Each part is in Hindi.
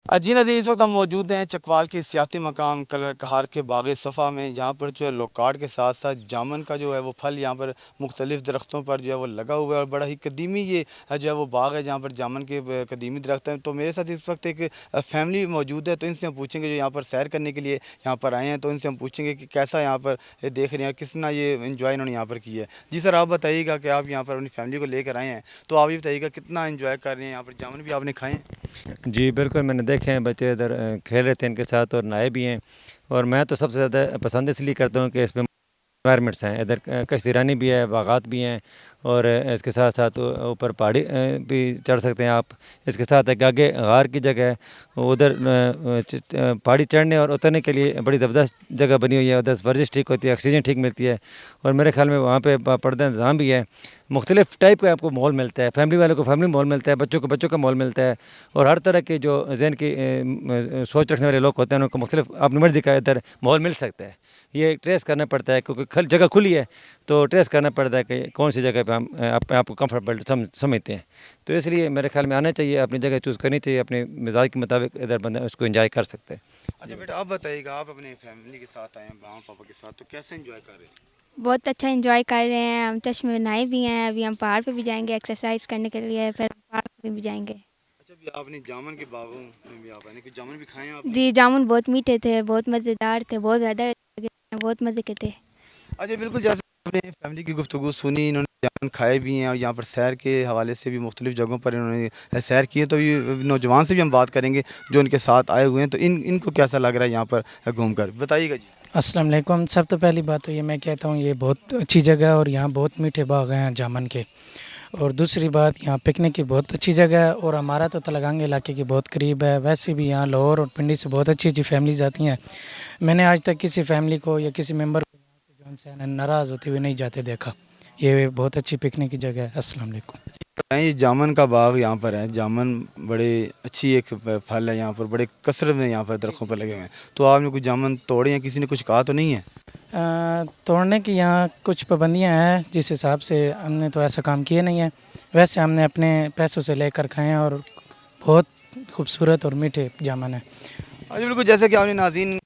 जी नाज़रीन, इस वक्त हम मौजूद हैं चकवाल के सियाती मकाम कलर कहार के बाग सफ़ा में, जहाँ पर जो है लोकार्ड के साथ साथ जामन का जो है वो फल यहाँ पर मुख्तलिफ़ दरख्तों पर जो है वो लगा हुआ है। और बड़ा ही कदीमी ये जो है वो बाग है जहाँ पर जामन के कदीमी दरख्त हैं। तो मेरे साथ इस वक्त एक फैमिली मौजूद है, तो इनसे हम पूछेंगे जो यहाँ पर सैर करने के लिए यहाँ पर आए हैं, तो इनसे हम पूछेंगे कि कैसा यहाँ पर देख रहे हैं, कितना ये इन्जॉय इन्होंने यहाँ पर किया है। जी सर, आप बताइएगा कि आप यहाँ पर अपनी फैमिली को लेकर आए हैं, तो आप ये बताइएगा कितना इन्जॉय कर रहे हैं यहाँ पर, जामन भी आपने खाए हैं? जी बिल्कुल, मैंने देखे हैं बच्चे इधर खेल रहे थे इनके साथ और नहाए भी हैं। और मैं तो सबसे ज़्यादा पसंद इसलिए करता हूँ कि इसमें एनवायरमेंट्स हैं, इधर कश्तीरानी भी है, बागात भी हैं। और इसके साथ साथ ऊपर पहाड़ी भी चढ़ सकते हैं आप। इसके साथ एक आगे गार की जगह है, उधर पहाड़ी चढ़ने और उतरने के लिए बड़ी ज़बरदस्त जगह बनी हुई है। उधर वर्जिश ठीक होती है, ऑक्सीजन ठीक मिलती है। और मेरे ख्याल में वहाँ पे पर्दा इंतज़ाम भी है। मुख्तलिफ़ टाइप का आपको माहौल मिलता है, फैमिली वालों को फैमिली माहौल मिलता है, बच्चों को बच्चों का माहौल मिलता है। और हर तरह के जो ज़हन की सोच रखने वाले लोग होते हैं उनको मुख्तलिफ अपनी मर्ज़ी का इधर माहौल मिल सकता है। ये ट्रेस करना पड़ता है क्योंकि जगह खुली है, तो ट्रेस करना पड़ता है कि कौन सी जगह पे हम अपने आप को कम्फर्टेबल समझते हैं। तो इसलिए मेरे ख्याल में आना चाहिए, अपनी जगह चूज़ करनी चाहिए, अपने मिजाज के मुताबिक इधर बंदा उसको एंजॉय कर सकते हैं। अच्छा बेटा, आप बताइएगा, आप अपने फैमिली के साथ आए हैं, मामा पापा के साथ, तो कैसे एंजॉय कर रहे हैं? बहुत अच्छा एंजॉय कर रहे हैं। हम चश्मे में नहाए भी हैं, अभी हम पहाड़ पे भी जाएंगे एक्सरसाइज करने के लिए, फिर पहाड़ पे भी जाएंगे। अच्छा, अभी आपने जामुन के बागों में भी आप आए, कि जामुन भी खाए हैं आपने? जी, जामुन बहुत मीठे थे, बहुत मज़ेदार थे, बहुत ज़्यादा लगे, बहुत मज़े के थे। अच्छा बिल्कुल, जैसे आपने फैमिली की गुफ्तगू सुनी, इन्होंने जामुन खाए भी हैं और यहाँ पर सैर के हवाले से भी मुख्तलिफ जगहों पर इन्होंने सैर की है। तो ये नौजवान से भी हम बात करेंगे जो इनके साथ आए हुए हैं, तो इनको कैसा लग रहा है यहाँ पर घूम कर, बताइएगा जी। अस्सलाम वालेकुम। सब तो पहली बात तो ये मैं कहता हूँ ये बहुत अच्छी जगह है और यहाँ बहुत मीठे बाग हैं जामन के। और दूसरी बात यहाँ पिकनिक की बहुत अच्छी जगह है और हमारा तो तलगंग इलाके की बहुत करीब है। वैसे भी यहाँ लाहौर और पिंडी से बहुत अच्छी अच्छी फैमिलीज आती हैं। मैंने आज तक किसी फैमिली को या किसी मेंबर को यहाँ से जो उनसे नाराज़ होते हुए नहीं जाते देखा। ये बहुत अच्छी पिकनिक की जगह है। अस्सलाम वालेकुम। ये जामुन का बाग यहाँ पर है, जामुन बड़े अच्छी एक फल है, यहाँ पर बड़े कसरत में यहाँ पर दरख्तों पर लगे हुए हैं। तो आपने कुछ जामुन तोड़े हैं, किसी ने कुछ कहा तो नहीं है? तोड़ने की यहाँ कुछ पाबंदियाँ हैं, जिस हिसाब से हमने तो ऐसा काम किए नहीं है। वैसे हमने अपने पैसों से लेकर खाए हैं और बहुत खूबसूरत और मीठे जामुन है। हाँ जी बिल्कुल, जैसे कि आपने नाज़रीन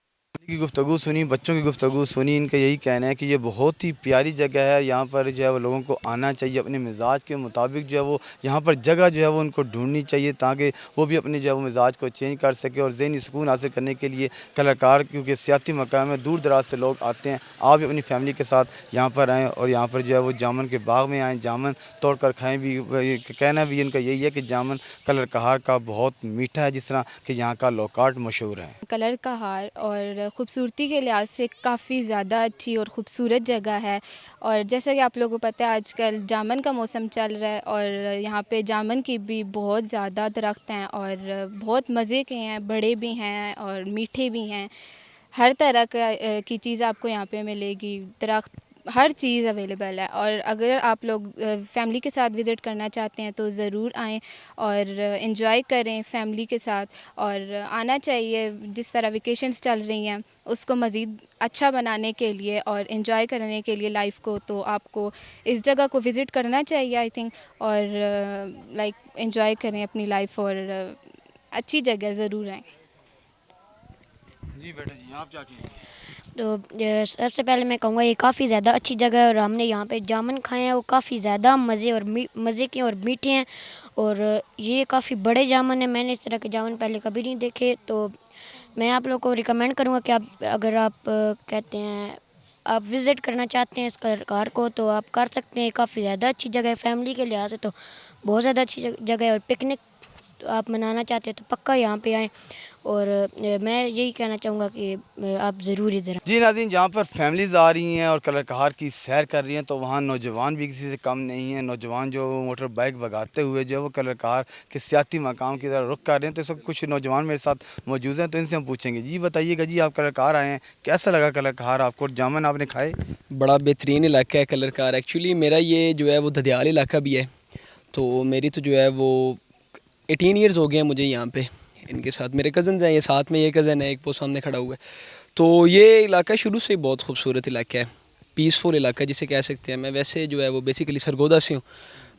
की गुफ्तगू सुनी, बच्चों की गुफ्तगू सुनी, इनका यही कहना है कि ये बहुत ही प्यारी जगह है। यहाँ पर जो है वो लोगों को आना चाहिए, अपने मिजाज के मुताबिक जो है वो यहाँ पर जगह जो है वो उनको ढूंढनी चाहिए, ताकि वो भी अपने जो है वो मिजाज को चेंज कर सके और ज़हनी सुकून हासिल करने के लिए कलाकार, क्योंकि सियाती मकाम में दूर दराज से लोग आते हैं। आप भी अपनी फैमिली के साथ यहाँ पर आएँ और यहाँ पर जो है वो जामुन के बाग में आएँ, जामुन तोड़ कर खाएँ भी। कहना भी इनका यही है कि जामुन कलर कहार का बहुत मीठा है, जिस तरह कि यहाँ का लोकार्ड मशहूर है। कलर का हार और ख़ूबसूरती के लिहाज से काफ़ी ज़्यादा अच्छी और ख़ूबसूरत जगह है। और जैसा कि आप लोगों को पता है आजकल जामुन का मौसम चल रहा है और यहाँ पे जामुन की भी बहुत ज़्यादा दरख्त हैं और बहुत मज़े के हैं, बड़े भी हैं और मीठे भी हैं। हर तरह की चीज़ आपको यहाँ पे मिलेगी, दरख्त हर चीज़ अवेलेबल है। और अगर आप लोग फैमिली के साथ विज़िट करना चाहते हैं तो ज़रूर आएँ और इन्जॉय करें फैमिली के साथ। और आना चाहिए, जिस तरह वेकेशंस चल रही हैं उसको मज़ीद अच्छा बनाने के लिए और इन्जॉय करने के लिए लाइफ को, तो आपको इस जगह को विज़िट करना चाहिए आई थिंक। और लाइक इन्जॉय करें अपनी लाइफ और अच्छी जगह ज़रूर आएँ। जी बेटा जी, आप क्या कहेंगे? तो सबसे पहले मैं कहूँगा ये काफ़ी ज़्यादा अच्छी जगह है और हमने यहाँ पे जामुन खाए हैं, वो काफ़ी ज़्यादा मज़े के और मीठे हैं। और ये काफ़ी बड़े जामुन हैं, मैंने इस तरह के जामुन पहले कभी नहीं देखे। तो मैं आप लोगों को रिकमेंड करूँगा कि आप अगर आप कहते हैं आप विज़िट करना चाहते हैं इस कार को तो आप कर सकते हैं। काफ़ी ज़्यादा अच्छी जगह है, फैमिली के लिहाज से तो बहुत ज़्यादा अच्छी जगह है। और पिकनिक आप मनाना चाहते हैं तो पक्का यहाँ पे आएँ। और मैं यही कहना चाहूँगा कि आप ज़रूर इधर। जी नाज़रीन, जहाँ पर फैमिलीज़ आ रही हैं और कलर कहार की सैर कर रही हैं, तो वहाँ नौजवान भी किसी से कम नहीं हैं। नौजवान जो मोटर बाइक भगाते हुए जो है वो कलर कहार के सियाती मकाम की तरफ रुख कर रहे हैं। तो इस वक्त कुछ नौजवान मेरे साथ मौजूद हैं, तो इनसे हम पूछेंगे। जी बताइएगा जी, आप कलर कहार आए हैं, कैसा लगा कलर कहार आपको? जामुन आपने खाए? बड़ा बेहतरीन इलाका है कलर कार। एक्चुअली मेरा ये जो है वो ददियाल इलाका भी है, तो मेरी तो जो है वो 18 ईयर्स हो गए हैं मुझे यहाँ पे। इनके साथ मेरे कज़न्स हैं, ये साथ में ये कज़न है, एक वो सामने खड़ा हुआ है। तो ये इलाका शुरू से ही बहुत खूबसूरत इलाका है, पीसफुल इलाका जिसे कह सकते हैं। मैं वैसे जो है वो बेसिकली सरगोदा से हूँ,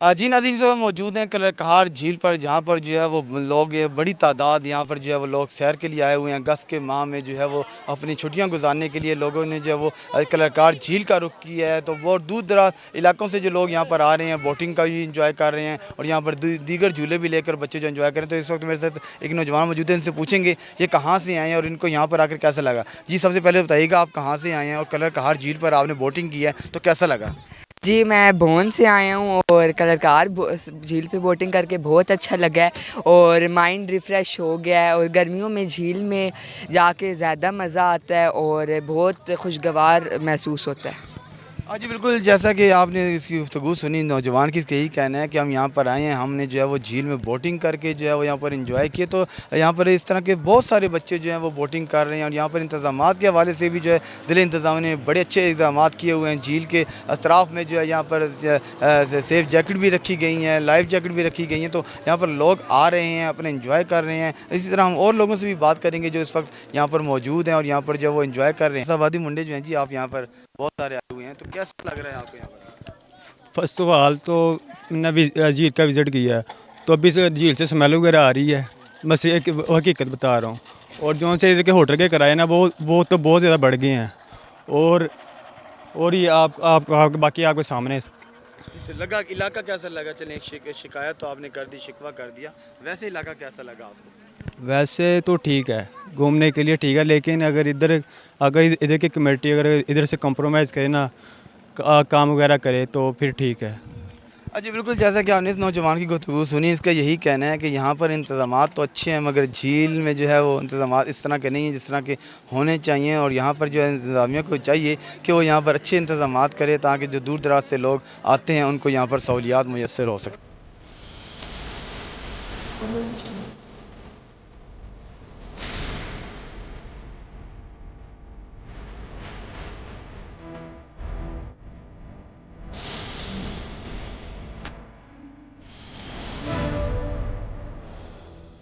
जी नाज़रीन, जो मौजूद हैं कलर कहार झील पर, जहाँ पर जो है वो लोग ये बड़ी तादाद यहाँ पर जो है वो लोग सैर के लिए आए हुए हैं। अगस्त के माह में जो है वो अपनी छुट्टियाँ गुजारने के लिए लोगों ने जो है वो कलर कहार झील का रुख किया है। तो बहुत दूर दराज इलाकों से जो लोग यहाँ पर आ रहे हैं, बोटिंग का भी इंजॉय कर रहे हैं और यहाँ पर दीगर झूले भी लेकर बच्चे जो इंजॉय करें। तो इस वक्त मेरे साथ एक नौजवान मौजूद है, इनसे पूछेंगे ये कहाँ से आए हैं और इनको यहाँ पर आकर कैसा लगा। जी सबसे पहले बताइएगा आप कहाँ से आए हैं और कलर कहार झील पर आपने बोटिंग की है तो कैसा लगा। जी मैं भोन से आया हूँ और कलरकार झील पे बोटिंग करके बहुत अच्छा लगा है और माइंड रिफ़्रेश हो गया है और गर्मियों में झील में जाके ज़्यादा मज़ा आता है और बहुत खुशगवार महसूस होता है। हाँ जी बिल्कुल, जैसा कि आपने इसकी गुफ्तगू सुनी नौजवान की, यही कहना है कि हम यहाँ पर आए हैं, हमने जो है वो झील में बोटिंग करके जो है वो यहाँ पर एंजॉय किए। तो यहाँ पर इस तरह के बहुत सारे बच्चे जो हैं वो बोटिंग कर रहे हैं और यहाँ पर इंतज़ामात के हवाले से भी जो है ज़िले इंतज़ाम ने बड़े अच्छे इक़दामात किए हुए हैं। झील के अतराफ़ में जो है यहाँ पर सेफ़ जैकेट भी रखी गई हैं, लाइफ जैकेट भी रखी गई हैं। तो यहाँ पर लोग आ रहे हैं, अपने इंजॉय कर रहे हैं। इसी तरह हम और लोगों से भी बात करेंगे जो इस वक्त यहाँ पर मौजूद हैं और यहाँ पर जो है वो इंजॉय कर रहे हैं। आबादी मुंडे जो हैं जी, आप यहाँ पर बहुत सारे आए हुए हैं, तो कैसा लग रहा है आपको यहाँ पर? फर्स्ट ऑफ ऑल तो मैंने झील का विज़िट किया है, तो अभी से झील से स्मेल वगैरह आ रही है। बस एक हकीकत बता रहा हूँ। और जो से इधर के होटल के किराए ना वो तो बहुत ज़्यादा बढ़ गए हैं। और ये आप बाकी आपके सामने लगा इलाका कैसा लगा? चलें, एक शिकायत तो आपने कर दी, शिकवा कर दिया, वैसे इलाका कैसा लगा आपको? वैसे तो ठीक है, घूमने के लिए ठीक है, लेकिन अगर इधर की कमेटी अगर इधर से कॉम्प्रोमाइज़ करे ना, काम वगैरह करे तो फिर ठीक है। जी बिल्कुल, जैसा कि आपने इस नौजवान की गुफ्तगू सुनी, इसका यही कहना है कि यहाँ पर इंतज़ामात तो अच्छे हैं मगर झील में जो है वो इंतज़ामात इस तरह के नहीं हैं जिस तरह के होने चाहिए। और यहाँ पर जो है इंतज़ामिया को चाहिए कि वो यहाँ पर अच्छे इंतज़ामात करे ताकि जो दूर दराज से लोग आते हैं उनको यहाँ पर सहूलियात मुयस्सर हो सके।